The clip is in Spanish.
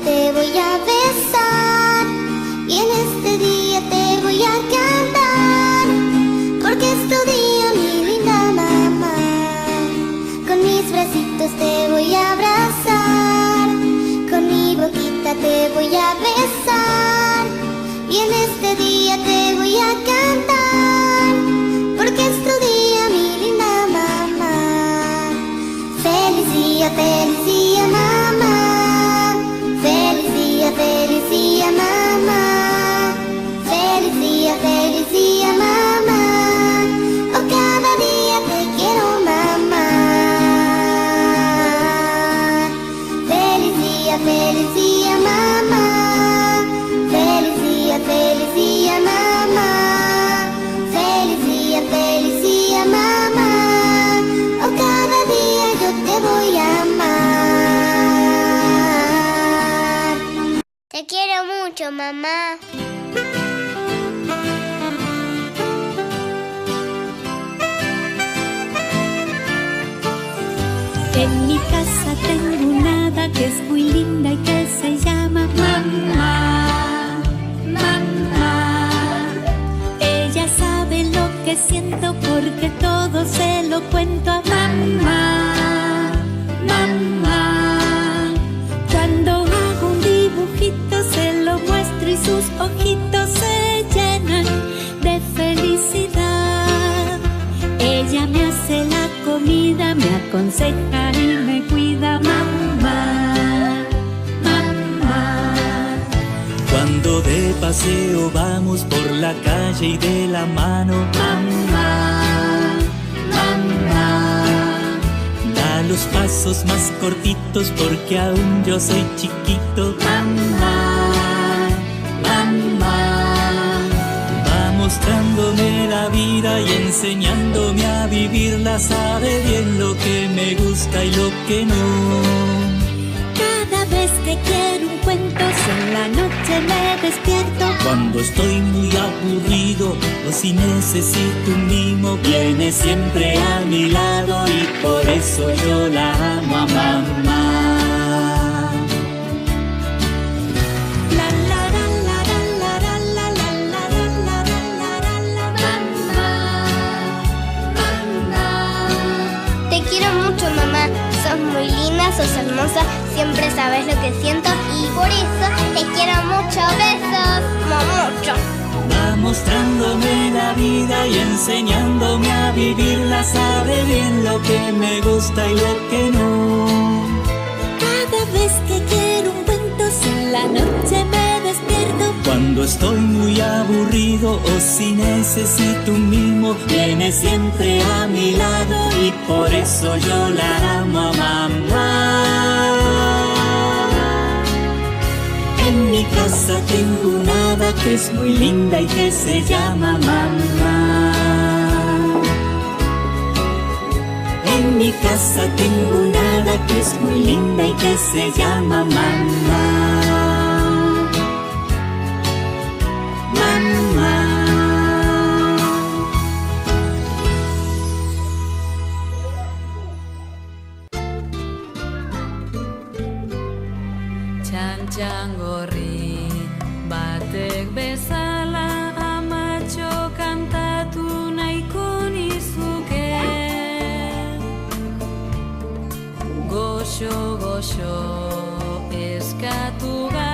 te voy a besar y en este día te voy a cantar, porque es tu día, mi linda mamá. Con mis bracitos te voy a abrazar, con mi boquita te voy a besar y en este día te voy a cantar, porque es tu día, mi linda mamá. Feliz día, mamá. Feliz día, mamá. Feliz día, mamá. Oh, cada día te quiero, mamá. Feliz día, mamá. Feliz día, mamá. Feliz día, mamá. Oh, cada día yo te voy a amar. Te quiero mucho, mamá. En mi casa tengo una hada que es muy linda y que se llama mamá. Mamá. Ella sabe lo que siento porque todo se lo cuento a mamá. Mamá. Cuando hago un dibujito se lo muestro y sus ojitos se llenan de felicidad. Ella me hace la comida, me aconseja y me cuida, mamá. Mamá. Cuando de paseo vamos por la calle y de la mano, Mamá. Mamá. da los pasos más cortitos porque aún yo soy chiquito. Mamá. Mamá. Va mostrándome la vida y enseñándome a vivirla. Sabe bien lo que me gusta y lo que no. Cada vez que quiero un cuento, si en la noche me despierto. Cuando estoy muy aburrido o si necesito un mimo, viene siempre a mi lado y por eso yo la amo a mamá. La la la la la la la la la la la la. Mamá. Mamá. Te quiero mucho, mamá. Sos muy linda, sos hermosa, siempre sabes lo que siento y por eso te quiero mucho. Besos, mucho. Va mostrándome la vida y enseñándome a vivirla. Sabe bien lo que me gusta y lo que no. Cada vez que quiero un cuento, si en la noche me despierto. Cuando estoy muy aburrido o si necesito un mimo, viene siempre a mi lado y por eso yo la amo a mamá. En mi casa tengo una hada que es muy linda y que se llama mamá. En mi casa tengo una hada que es muy linda y que se llama mamá. Mamá. Txantxangorri batek bezala amatxo kantatu nahiko nizuke. Goxo, goxo eskatu gara